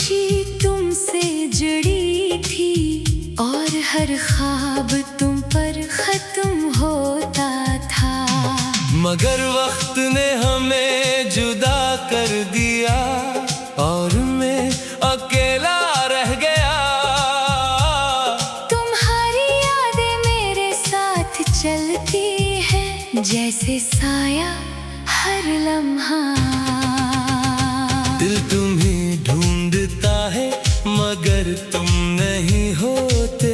खुशी तुमसे जुड़ी थी और हर ख्वाब तुम पर खत्म होता था। मगर वक्त ने हमें जुदा कर दिया और मैं अकेला रह गया। तुम्हारी यादें मेरे साथ चलती हैं जैसे साया हर लम्हा। दिल तुम्हें ढूंढता है मगर तुम नहीं होते।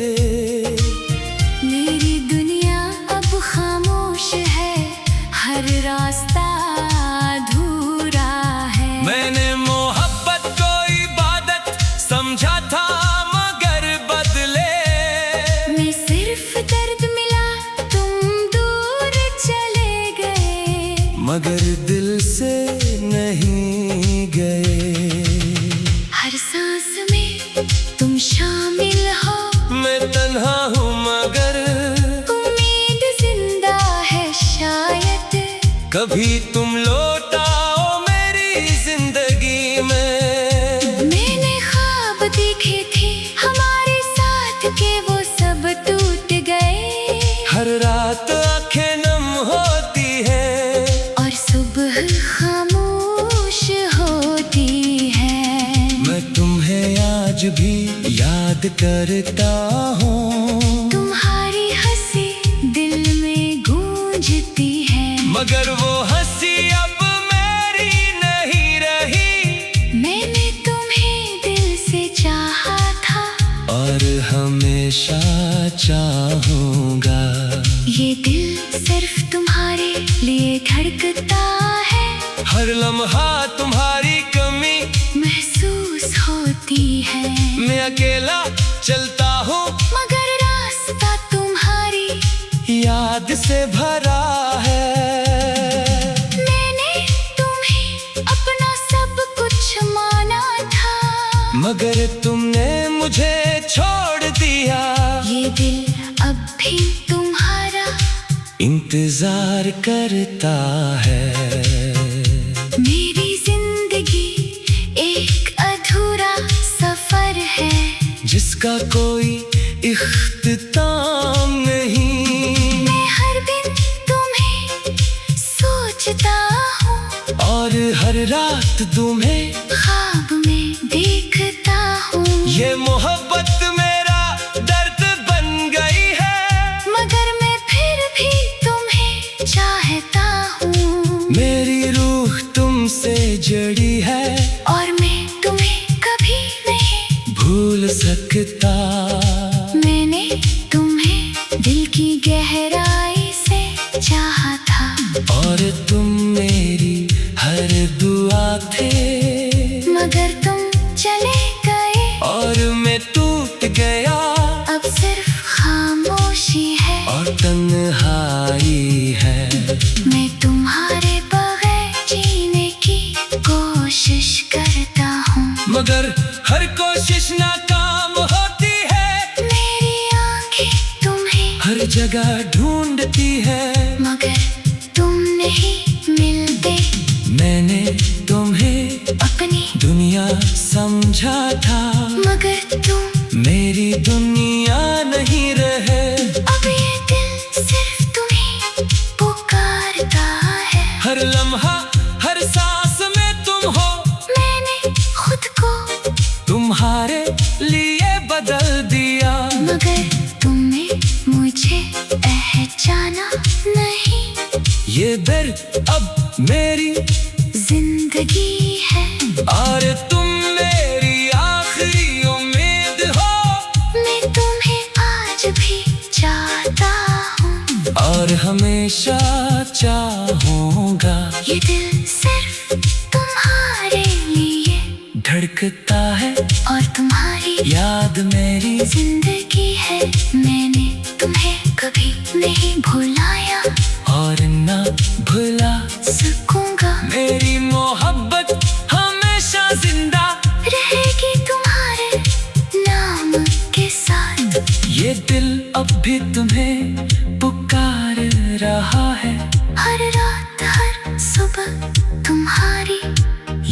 मेरी दुनिया अब खामोश है, हर रास्ता अधूरा है। मैंने मोहब्बत को इबादत समझा था मगर बदले मैं सिर्फ दर्द मिला, तुम दूर चले गए। मगर दिल से नहीं गए। हर सांस में तुम शामिल हो, मैं तन्हा हूँ मगर उम्मीद जिंदा है शायद। कभी तुम लौट आओ मेरी जिंदगी में। मैंने ख्वाब देखे थे हमारे साथ के वो सब टूट गए। हर रात आंखें नम होती है और सुबह खामोश होती है। मैं तुम्हें आज भी याद करता हूँ। तुम्हारी हंसी दिल में गूंजती है मगर वो हंसी अब मेरी नहीं रही। मैंने तुम्हें दिल से चाहा था और हमेशा चाहूँगा। ये दिल सिर्फ तुम्हारे लिए धड़कता है। हर लम्हा तुम्हारी कमी महसूस होती है। मैं अकेला चलता हूँ मगर रास्ता तुम्हारी याद से भरा है। मैंने तुम्हें अपना सब कुछ माना था मगर तुमने मुझे छोड़ दिया। ये दिल अब भी तुम्हारा इंतजार करता है। मेरी जिंदगी एक अधूरा सफर है जिसका कोई इख्तिताम नहीं। मैं हर दिन तुम्हें सोचता हूँ और हर रात तुम्हें ख्वाब में देखता हूँ। ये मोहब्बत मेरा दर्द बन गई है मगर मैं फिर भी तुम्हें चाहता हूँ। मेरी रूह तुमसे जड़ी है और मैं तुम्हें कभी नहीं भूल सकता। मैंने तुम्हें दिल की गहराई से चाहा था और तुम मेरी हर दुआ थे मगर तुम चले गए। और मैं टूट गया। अब सिर्फ खामोशी है और तन्हाई है। मैं तुम्हारे बगैर जीने की कोशिश करता हूँ मगर हर कोशिश नाकाम होती है। मेरी आंखें तुम्हें हर जगह ढूंढती है मगर तुम नहीं मिलते। मैंने तुम्हें अपनी दुनिया समझा था मगर तुम मेरी दुनिया नहीं रहे। अब ये दिल सिर्फ तुम्हें पुकारता है। हर लम्हा हर सांस में तुम हो। मैंने खुद को तुम्हारे लिए बदल दिया मगर तुमने मुझे पहचाना नहीं। ये दर्द अब मेरी जिंदगी है और तुम मेरी आखिरी उम्मीद हो। मैं तुम्हें आज भी चाहता हूँ और हमेशा चाहूँगा। ये दिल सिर्फ तुम्हारे लिए धड़कता है और तुम्हारी याद मेरी जिंदगी है। मैंने तुम्हें कभी नहीं भुलाया और ना भुला सकूंगा। मेरी मोहब्बत हमेशा जिंदा रहेगी तुम्हारे नाम के साथ। ये दिल अब भी तुम्हें पुकार रहा है। हर रात हर सुबह तुम्हारी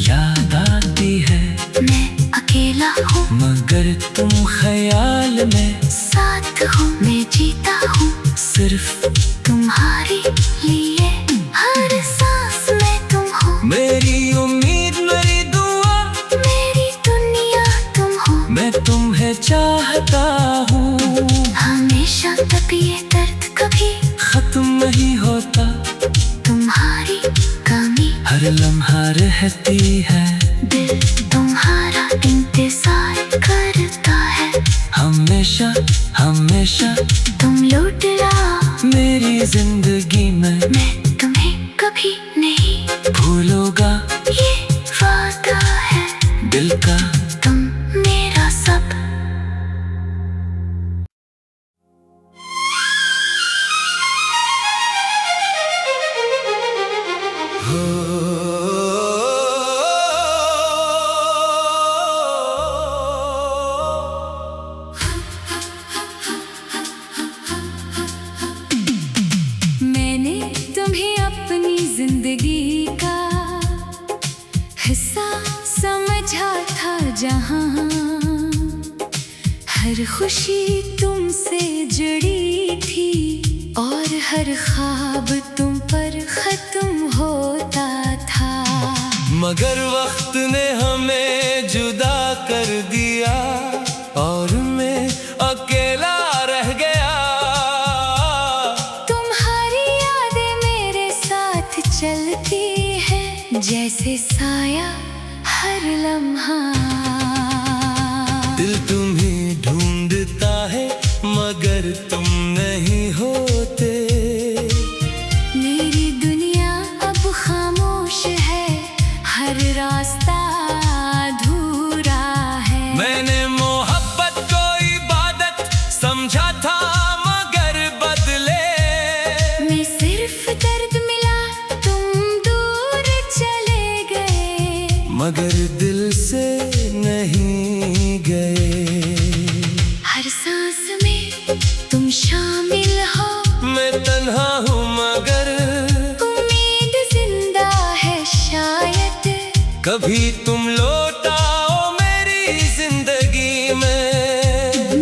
याद आती है। मैं अकेला अकेला हूँ मगर तुम ख्याल में साथ हूँ, मैं जीता हूँ सिर्फ तुम्हारे लिए। हर सांस में तुम हो, मेरी उम्मीद मेरी दुआ, मेरी दुनिया तुम हो। मैं तुम्हें चाहता हूँ। हमेशा तक ये दर्द कभी खत्म नहीं होता, तुम्हारी कमी हर लम्हा रहती है। दिल तुम्हारा इंतजार करता है, हमेशा हमेशा तुम लौट आओ मेरी जिंदगी में। मैं तुम्हें कभी नहीं भूलूंगा ये वादा है दिल का। तुम मेरा सब। मैंने तुम्हें अपनी जिंदगी का हिस्सा समझा था, जहां हर खुशी तुमसे जुड़ी थी और हर ख्वाब तुम पर खत्म होता था। मगर वक्त ने हमें जुदा कर दिया और मैं अकेला रह गया। तुम्हारी यादें मेरे साथ चलती है, जैसे साया हर लम्हा। दिल तुम्हें ढूंढता है मगर तुम नहीं होते। मेरी दुनिया अब खामोश है, हर रास्ता अधूरा है। मैंने मोहब्बत को इबादत समझा था मगर बदले मैं सिर्फ दर्द मिला, तुम दूर चले गए। मगर दिल से नहीं गए। हर सांस में तुम शामिल हो, मैं तन्हा हूँ मगर उम्मीद जिंदा है शायद। कभी तुम लौट आओ मेरी जिंदगी में।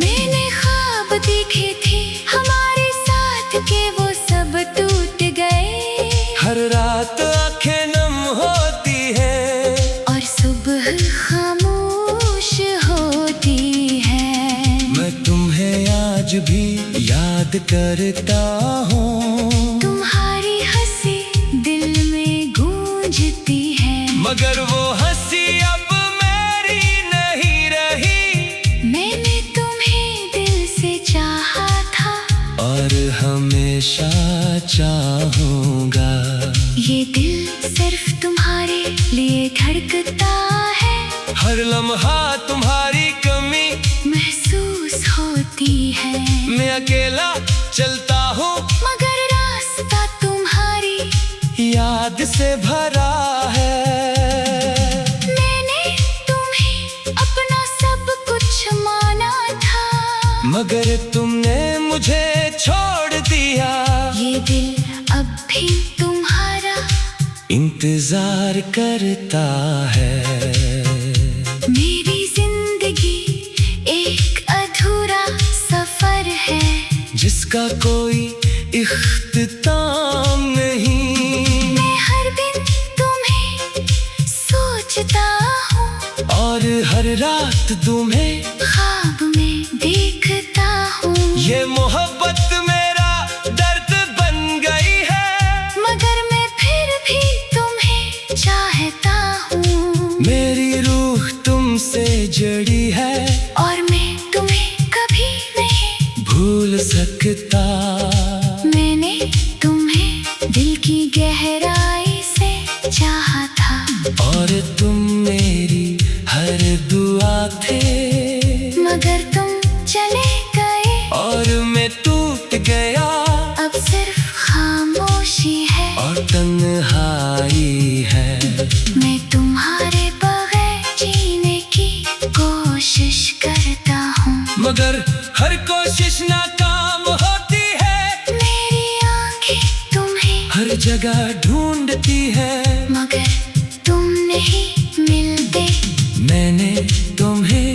मैंने ख्वाब देखे थे हमारे साथ के, वो सब टूट गए। हर रात आंखें नम होती है और सुबह खामोश होती है। मैं तुम्हें आज भी याद करता हूँ। तुम्हारी हंसी दिल में गूंजती है, मगर वो हंसी अब मेरी नहीं रही। मैंने तुम्हें दिल से चाहा था और हमेशा चाहूंगा। ये दिल सिर्फ तुम्हारे लिए धड़कता है। हर लम्हा तुम्हारी कमी महसूस होती है, मैं अकेला चलता हूँ मगर रास्ता तुम्हारी याद से भरा है। मैंने तुम्हें अपना सब कुछ माना था, मगर तुमने मुझे छोड़ दिया। ये दिल अब भी तुम्हारा इंतजार करता है। मेरी जिंदगी एक अधूरा सफर है, जिसका कोई इख्तिताम नहीं। मैं हर दिन तुम्हें सोचता हूँ और हर रात तुम्हें ख्वाब में देखता हूँ। ये मोहब्बत मेरा दर्द बन गई है, मगर मैं फिर भी तुम्हें चाहता हूँ। मेरी रूह तुमसे जड़ी है और मैं तुम्हें कभी नहीं भूल सकता। मैंने तुम्हें दिल की गहराई से चाहा था, और तुम मेरी हर दुआ थे, मगर तुम चले गए। और मैं टूट गया। अब सिर्फ खामोशी है और तन्हाई है। मैं तुम्हारे बगैर जीने की कोशिश करता हूँ, मगर हर कोशिश नाकाम होती है। मेरी आंखें तुम्हें हर जगह ढूंढती है, मगर तुम नहीं मिलते। मैंने तुम्हें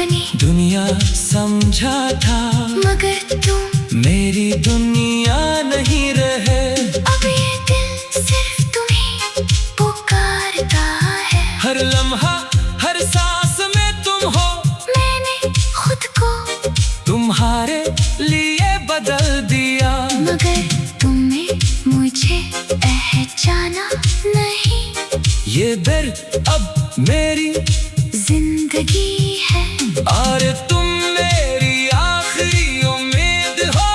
अपनी दुनिया समझा था, मगर तुम मेरी दुनिया नहीं रहे। अब ये दिल सिर्फ तुम्हें पुकारता है। हर लम्हा हर सांस में तुम हो, मैंने खुद को तुम्हारे लिए बदल दिया। मगर तुमने मुझे पहचाना नहीं। ये दर्द अब मेरी जिंदगी है और तुम मेरी आखिरी उम्मीद हो।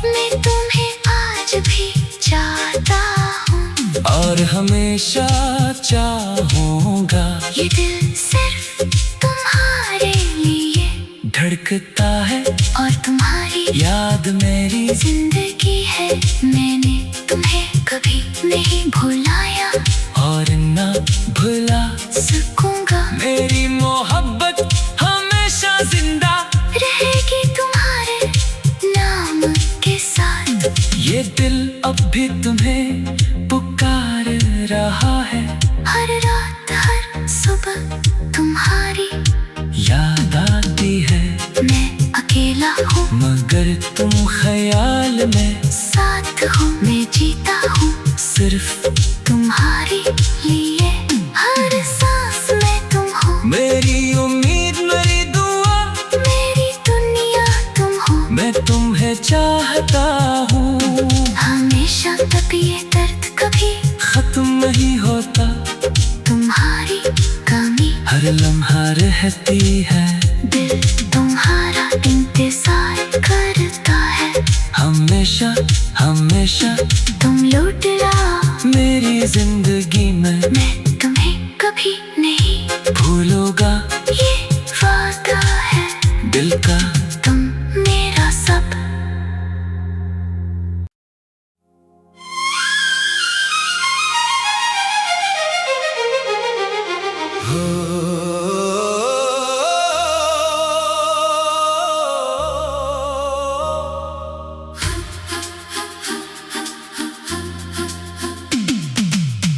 मैं तुम्हें आज भी चाहता हूँ और हमेशा चाहूँगा। ये दिल सिर्फ तुम्हारे लिए धड़कता है और तुम्हारी याद मेरी जिंदगी है। मैंने तुम्हें कभी नहीं भुलाया और ना भुला सकूंगा। मेरी मोहब्बत हमेशा जिंदा रहेगी तुम्हारे नाम के साथ। ये दिल अब भी तुम्हें पुकार रहा है। हर रात हर सुबह तुम्हारी याद आती है, मैं अकेला हूँ मगर तुम ख्याल में साथ हूँ। मैं जीता हूँ सिर्फ तुम्हारे लिए। हर सांस में तुम हो, मेरी उम्मीद मेरी दुआ। मेरी दुनिया तुम हो, मैं तुम्हें चाहता हूँ। हमेशा तब ये दर्द कभी खत्म नहीं होता, तुम्हारी कमी हर लम्हा रहती है। दिल तुम्हारा इंतजार करता है। हमेशा हमेशा तुम लौट लाओ मेरी जिंदगी में, मैं तुम्हें कभी नहीं भूलूंगा। ये वादा है दिल का तुम मेरा सब।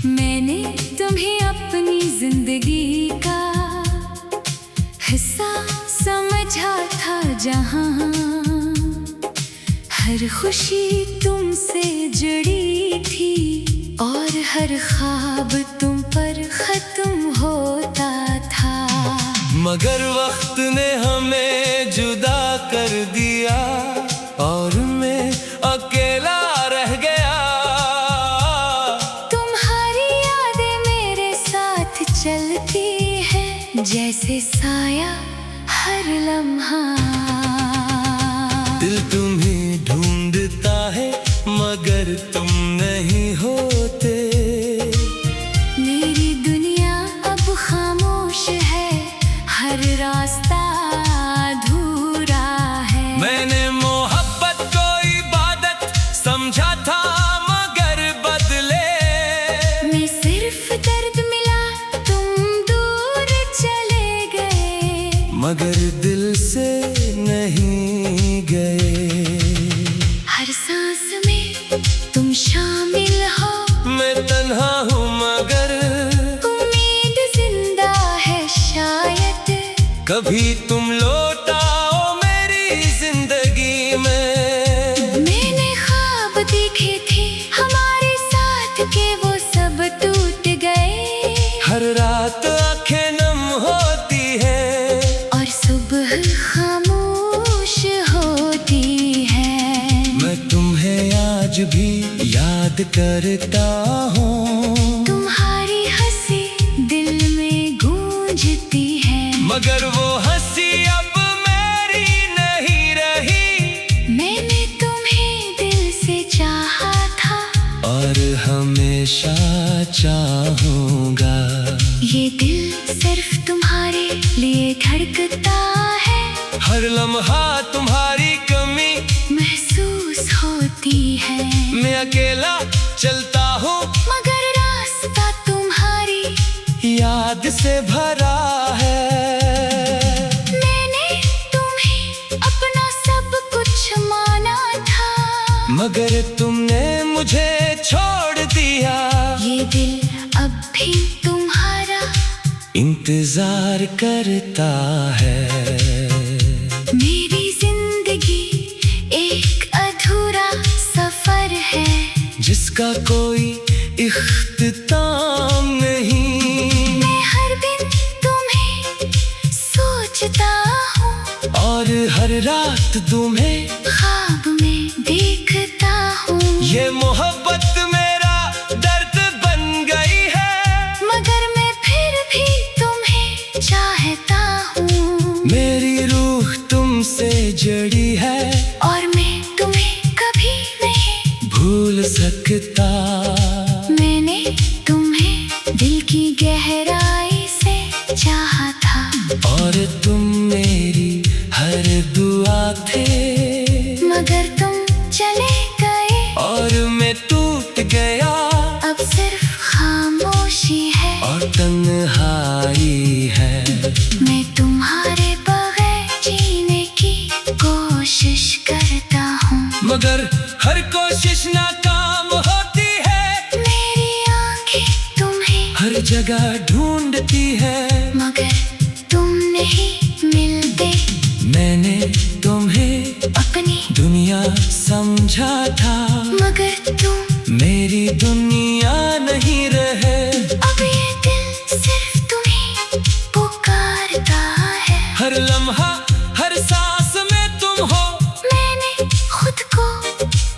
मैंने तुम्हें अपनी जिंदगी का हिस्सा समझा था, जहां हर खुशी तुमसे जुड़ी थी और हर ख्वाब तुम पर खत्म होता था। मगर वक्त ने हमें जुदा कर दिया और मैं अकेला रह गया। तुम्हारी यादें मेरे साथ चलती है, जैसे साया हर लम्हा। दिल तुम्हें ढूंढता है मगर तुम नहीं होते। मेरी दुनिया अब खामोश है, हर रास्ता अधूरा है। मैंने मोहब्बत को इबादत समझा था मगर बदले मैं सिर्फ दर्द मिला, तुम दूर चले गए। मगर दिल से नहीं गए। हर सांस में तुम शामिल हो, मैं तन्हा हूँ मगर उम्मीद जिंदा है शायद। कभी तुम लौट आओ मेरी जिंदगी में। मैंने ख्वाब देखे थे हमारे साथ के, वो सब टूट गए। हर रात आंखें नम होती है और सुबह खामोश होती है। मैं तुम्हें आज भी याद करता हूँ। तुम्हारी हंसी दिल में गूंजती है, मगर वो हंसी अब मेरी नहीं रही। मैंने तुम्हें दिल से चाहा था और हमेशा चाहूँगा। ये दिल सिर्फ तुम्हारे लिए धड़कता है। हर लम्हा तुम्हारी कमी महसूस होती है। मैं अकेला चलता हूँ मगर रास्ता तुम्हारी याद से भरा है। मैंने तुम्हें अपना सब कुछ माना था, मगर तुमने मुझे छोड़ दिया। ये दिल अब भी तुम्हारा इंतजार करता है। जिसका कोई इख्तिताम नहीं। मैं हर दिन तुम्हें सोचता हूँ और हर रात तुम्हें ख्वाब में देखता हूँ। ये मोहब्बत मेरा दर्द बन गई है, मगर मैं फिर भी तुम्हें चाहता हूँ। मेरी रूह तुमसे जड़ी है और मैं तुम्हें कभी नहीं भूल सकता। मैंने तुम्हें दिल की गहराई से चाहा था, और तुम मेरी हर दुआ थे, मगर तुम चले गए। और मैं टूट गया, अब सिर्फ खामोशी है और तन्हाई है। मैं तुम्हारे बगैर जीने की कोशिश करता हूँ, मगर हर कोशिश नाकाम होती है। मेरी आंखें तुम्हें हर जगह ढूंढती है, मगर तुम नहीं मिलते। मैंने तुम्हें अपनी दुनिया समझा था, मगर तुम मेरी दुनिया नहीं रहे। अब ये दिल सिर्फ तुम्हें पुकारता है। हर लम्हा हर सांस में तुम हो, मैंने खुद को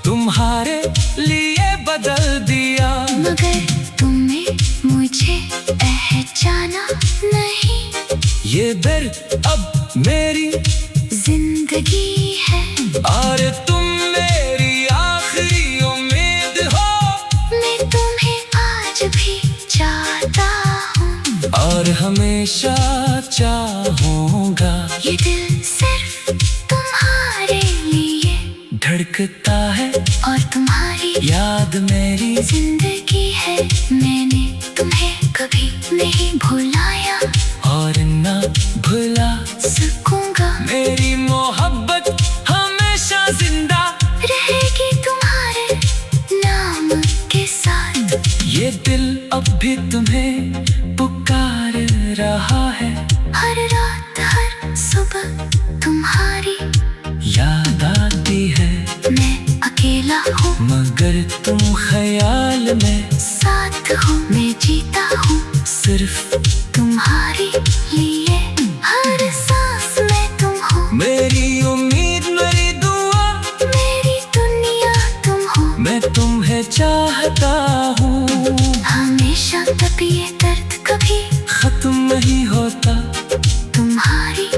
तुम्हारे लिए बदल दिया। मगर तुमने मुझे पहचाना नहीं। ये दर्द अब मेरी जिंदगी है, और तुम मेरी आखिरी उम्मीद हो। मैं तुम्हें आज भी चाहता हूँ, और हमेशा चाहूंगा। ये दिल सिर्फ तुम्हारे लिए धड़कता है और तुम्हारी याद मेरी जिंदगी है। मैंने तुम्हें कभी नहीं भुलाया, और ना भुला सकूंगा। मेरी मोहब्बत हमेशा जिंदा रहेगी तुम्हारे नाम के साथ। ये दिल अब भी तुम्हें पुकार रहा है। हर रात हर सुबह तुम्हारी याद आती है, मैं अकेला हूँ मगर तुम ख्याल में साथ हूँ। मैं जीता हूँ सिर्फ तुम्हारे लिए, हर सांस में तुम हो। मेरी उम्मीद मेरी दुआ, मेरी दुनिया तुम हो। मैं तुम्हें चाहता हूँ। हमेशा तब ये दर्द कभी खत्म नहीं होता, तुम्हारी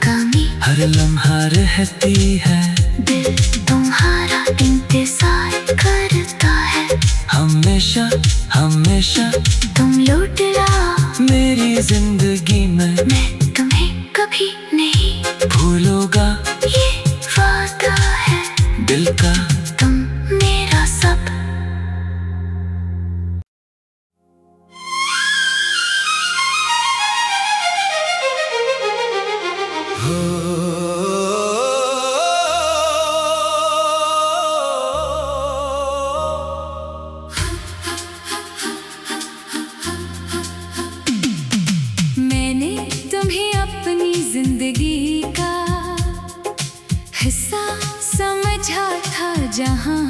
कमी हर लम्हा रहती है। दिल तुम्हारा इंतजार करता है, हमेशा हमेशा तुम लौट आओ मेरी जिंदगी में। मैं तुम्हें कभी नहीं भूलूंगा, ये वादा है दिल का। तुम मेरा सब। मैंने तुम्हें अपनी जिंदगी का हिस्सा समझा था, जहां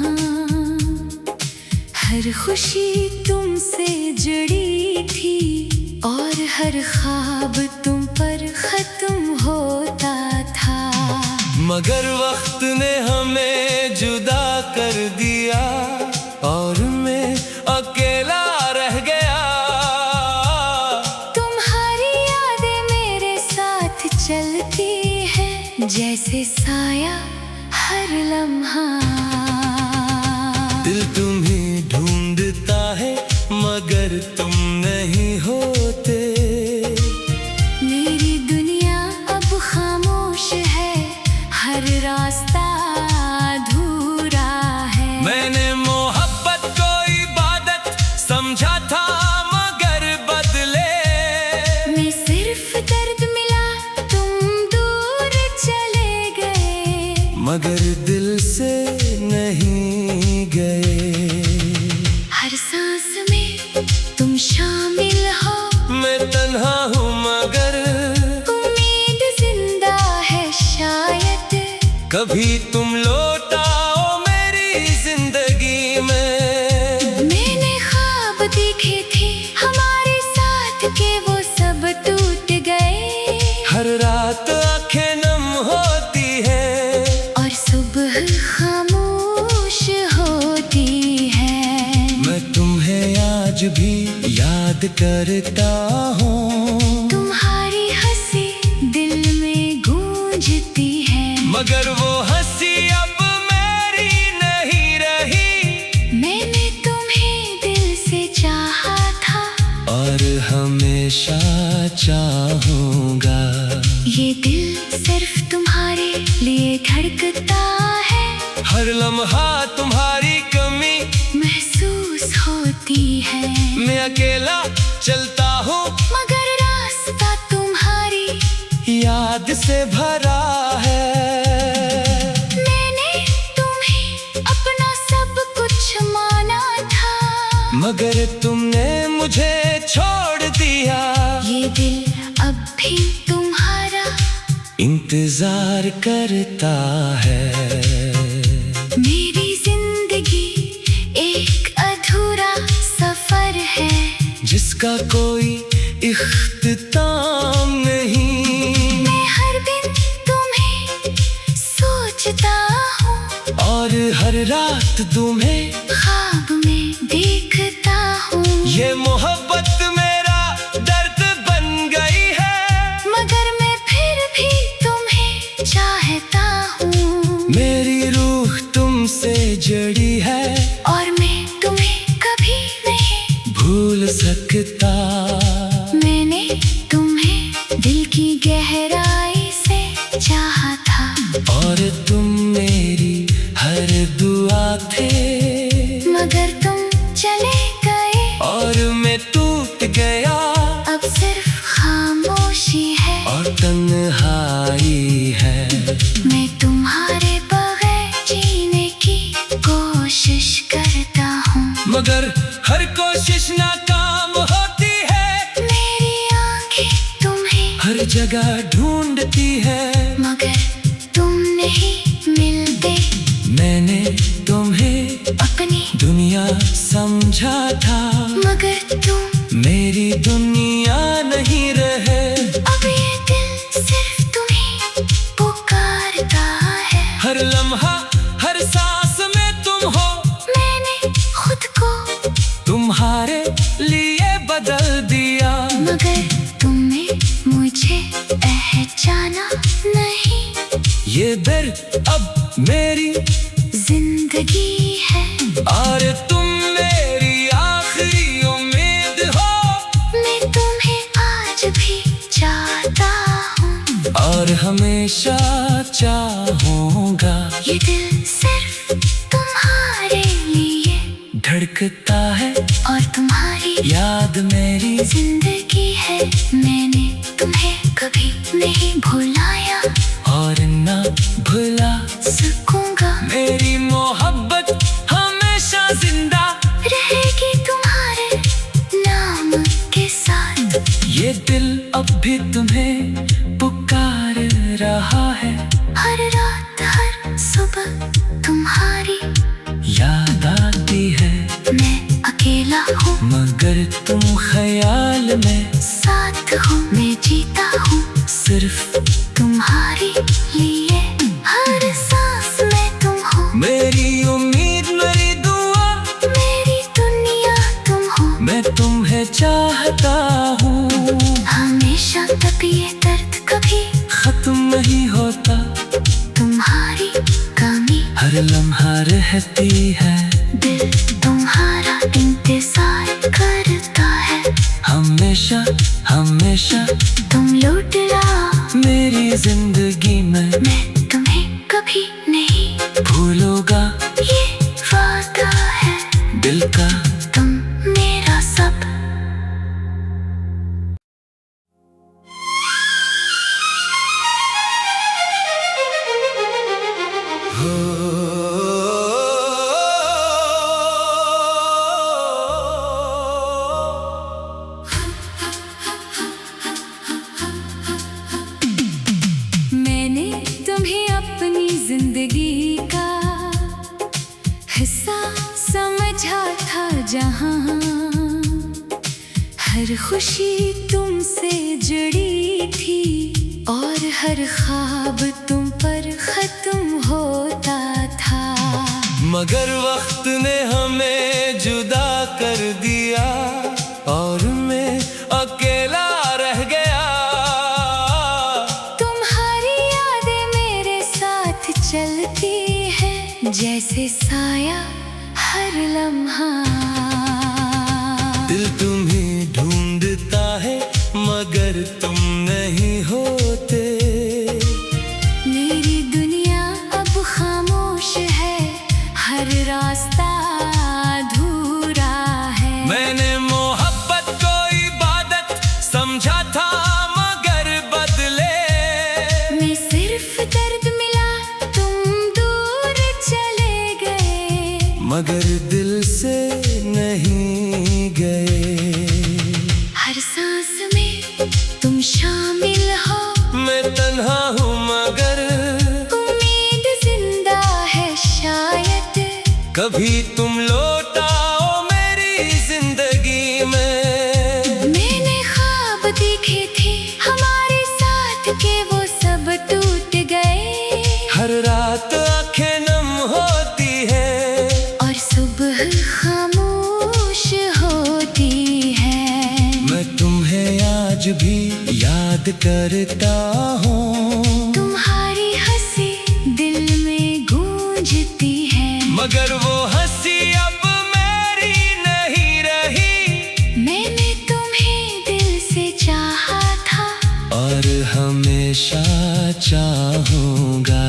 हर खुशी तुमसे जुड़ी थी, और हर ख्वाब तुम पर खत्म होता था। मगर वक्त ने हमें जुदा कर दिया, और मैं अकेला रह गया। तुम्हारी यादें मेरे साथ चलती है, जैसे साया हर लम्हा। दिल तुम्हें ढूंढता है, मगर तुम नहीं होते। मेरी दुनिया अब खामोश है, हर रास्ता अधूरा है। मैंने मोहब्बत को इबादत समझा था, मगर बदले मैं सिर्फ दर्द मिला, तुम दूर चले गए। मगर दिल से नहीं गए। हर सांस में तुम शामिल हो, मैं तन्हा हूँ मगर उम्मीद जिंदा है शायद। कभी तुम लौट आओ मेरी जिंदगी में। करता हूँ। तुम्हारी हंसी दिल में गूंजती है, मगर वो हंसी अब मेरी नहीं रही। मैंने तुम्हें दिल से चाहा था और हमेशा चाहूँगा। ये दिल सिर्फ तुम्हारे लिए धड़कता है, हर लम्हा तुम्हारी कमी महसूस होती है। मैं अकेला चलता हूँ मगर रास्ता तुम्हारी याद से भरा है। मैंने तुम्हें अपना सब कुछ माना था, मगर तुमने मुझे छोड़ दिया। ये दिल अब भी तुम्हारा इंतजार करता है। मेरी जिंदगी एक अधूरा सफर है, जिसका कोई इख्तिताम नहीं। मैं हर दिन तुम्हें सोचता हूँ और हर रात तुम्हें ख्वाब में देखता हूँ। ये मोहब्बत मेरा दर्द बन गई है, मगर मैं फिर भी तुम्हें चाहता हूँ। मेरी रूह तुमसे जड़ी है और मैं तुम्हें कभी नहीं भूल सकता। मैंने तुम्हें दिल की गहराई से चाहा था, और तुम मेरी हर दुआ थे, मगर तुम चले गए। और मैं टूट गया। अब सिर्फ खामोशी है और तन्हाई है। मैं तुम्हारे बगैर जीने की कोशिश करता हूँ, मगर हर कोशिश नाकाम होती है। मेरी आंखें तुम्हें हर जगह ढूंढती है, मगर तुम नहीं मिलते। मैंने तुम्हें अपनी दुनिया समझा था, मगर तुम मेरी दुनिया नहीं रहे। अब ये दिल सिर्फ तुम्हें पुकारता है। हर लम्हा हर सांस में तुम हो, मैंने खुद को तुम्हारे लिए बदल दिया। मगर तुमने मुझे पहचाना नहीं। ये दर्द अब मेरी जिंदगी है, और तुम मेरी आखिरी उम्मीद हो। मैं तुम्हें आज भी चाहता हूँ और हमेशा चाहूँगा। ये दिल सिर्फ तुम्हारे लिए धड़कता है और तुम्हारी याद मेरी जिंदगी है। मैंने तुम्हें कभी नहीं भुलाया और ना भुला सकूंगा। मेरी मोहब्बत हमेशा जिंदा रहेगी तुम्हारे नाम के साथ। ये दिल अब भी तुम्हें पुकार रहा है। हर रात हर सुबह तुम्हारी याद आती है। मैं अकेला हूँ मगर तुम ख्याल में साथ हूँ। मैं जीता हूँ सिर्फ तुम्हारे लिए। हर सांस में तुम हो, मेरी उम्मीद मेरी दुआ। मेरी दुनिया तुम हो। मैं तुम्हें चाहता हूँ। हमेशा तक ये दर्द कभी खत्म नहीं होता। तुम्हारी कमी हर लम्हा रहती है। दिल तुम्हारा इंतजार करता है। हमेशा हमेशा तुम लौट लाओ मेरी जिंदगी में। मैं तुम्हें कभी नहीं भूलूंगा ये वादा है दिल का। तुम मेरा सब। मैंने तुम्हें अपनी जिंदगी का हिस्सा समझा था, जहां हर खुशी तुमसे जुड़ी थी और हर ख्वाब तुम पर खत्म होता था। मगर वक्त ने हमें जुदा कर दिया और मैं अकेला रह गया। तुम्हारी यादें मेरे साथ चलती है, जैसे साया हर लम्हा। दिल तुम्हें ढूंढता है मगर तुम नहीं होते। मेरी दुनिया अब खामोश है, हर रास्ता अधूरा है। मैंने मोहब्बत को इबादत समझा था मगर बदले मैं सिर्फ दर्द मिला, तुम दूर चले गए। मगर दिल से नहीं गए। हर सांस में तुम शामिल हो, मैं तन्हा हूँ मगर उम्मीद जिंदा है शायद। कभी तुम लौट आओ मेरी जिंदगी में। मैंने ख्वाब देखे थे हमारे साथ के, वो सब टूट गए। हर रात आंखें नम होती है और सुबह खामोश होती है। मैं तुम्हें आज भी याद करता हूँ। तुम्हारी हंसी दिल में गूंजती है, मगर वो हंसी अब मेरी नहीं रही। मैंने तुम्हें दिल से चाहा था और हमेशा चाहूंगा।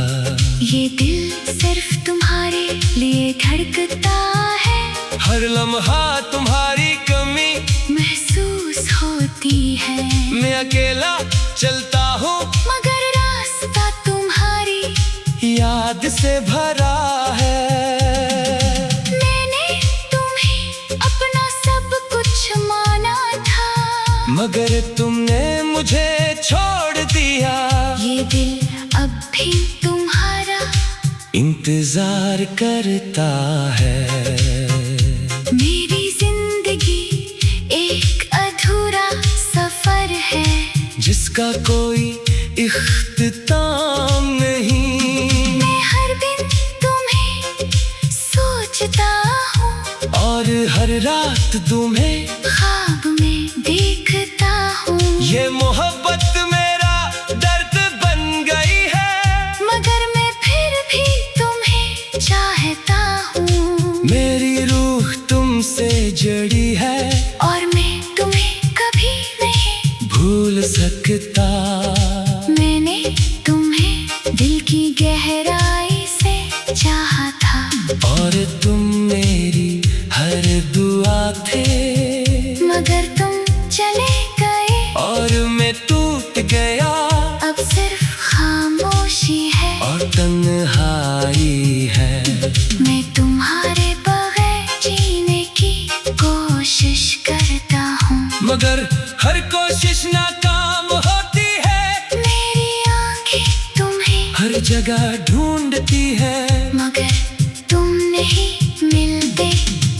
ये दिल सिर्फ तुम्हारे लिए धड़कता है। हर लम्हा तुम्हारी कमी महसूस होती है। मैं अकेला चलता हूँ मगर रास्ता तुम्हारी याद से भरा है। मैंने तुम्हें अपना सब कुछ माना था, मगर तुमने मुझे छोड़ दिया। ये दिल अब भी तुम्हारा इंतजार करता है। मेरी जिंदगी एक अधूरा सफर है, जिसका कोई इख्तिताम नहीं। मैं हर दिन तुम्हें सोचता हूँ और हर रात तुम्हें ख्वाब में देखता हूँ। ये मोहब्बत मेरा दर्द बन गई है। मगर मैं फिर भी तुम्हें चाहता हूँ। मेरी रूह तुमसे जड़ी है और मैं तुम्हें कभी नहीं भूल सकता। मैंने तुम्हें दिल की गहराई से चाहा था, और तुम मेरी हर दुआ थे। मगर तुम चले गए। और मैं टूट गया अब सिर्फ खामोशी है और तन्हाई है। मैं तुम्हारे बगैर जीने की कोशिश करता हूँ, मगर हर कोशिश नाकाम होती है। मेरी आंखें तुम्हें हर जगह ढूंढती है मगर तुम नहीं मिलते।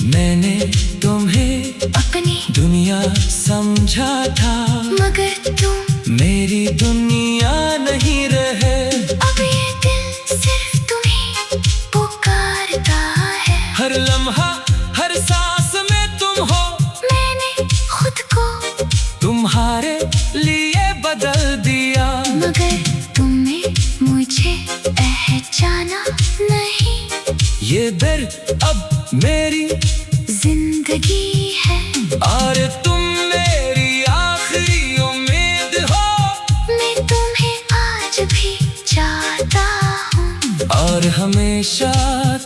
मैंने तुम्हें अपनी दुनिया समझा था, मगर तुम मेरी दुनिया नहीं रहे। अब ये दिल सिर्फ तुम्हें पुकारता है। हर लम्हा हर सांस में तुम हो, मैंने खुद को तुम्हारे लिए बदल दिया। मगर तुमने मुझे पहचाना नहीं। ये दर्द अब मेरी जिंदगी है और तुम मेरी आखिरी उम्मीद हो। मैं तुम्हें आज भी चाहता हूँ और हमेशा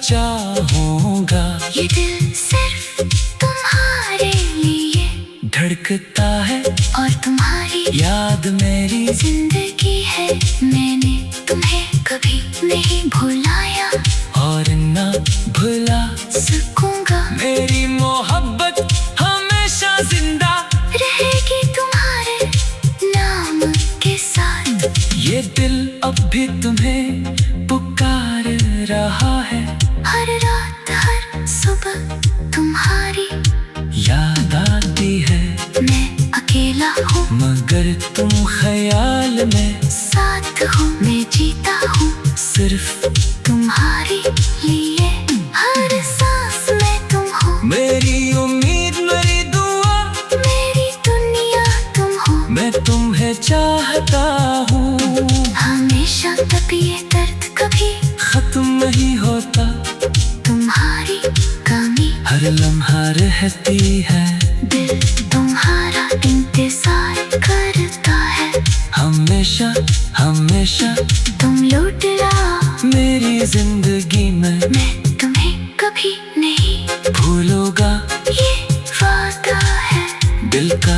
चाहूंगा। ये दिल सिर्फ तुम्हारे लिए धड़कता है और तुम्हारी याद मेरी जिंदगी है। मैंने तुम्हें कभी नहीं भुलाया और न भुला सकूंगा। मेरी मोहब्बत हमेशा जिंदा रहेगी तुम्हारे नाम के साथ। ये दिल अब भी तुम्हें पुकार रहा है। हर रात हर सुबह तुम्हारी याद आती है। मैं अकेला हूँ मगर तुम ख्याल में साथ हूँ। मैं जीता हूँ सिर्फ तुम्हारे लिए। हर सांस में तुम हो मेरी उम्मीद मेरी दुआ। मेरी दुनिया ये दर्द कभी खत्म नहीं होता, तुम्हारी कमी हर लम्हा रहती है, दिल तुम्हारा इंतजार करता है। हमेशा हमेशा तुम लौट लाओ मेरी जिंदगी में, मैं तुम्हें कभी नहीं भूलूंगा ये वादा है दिल का।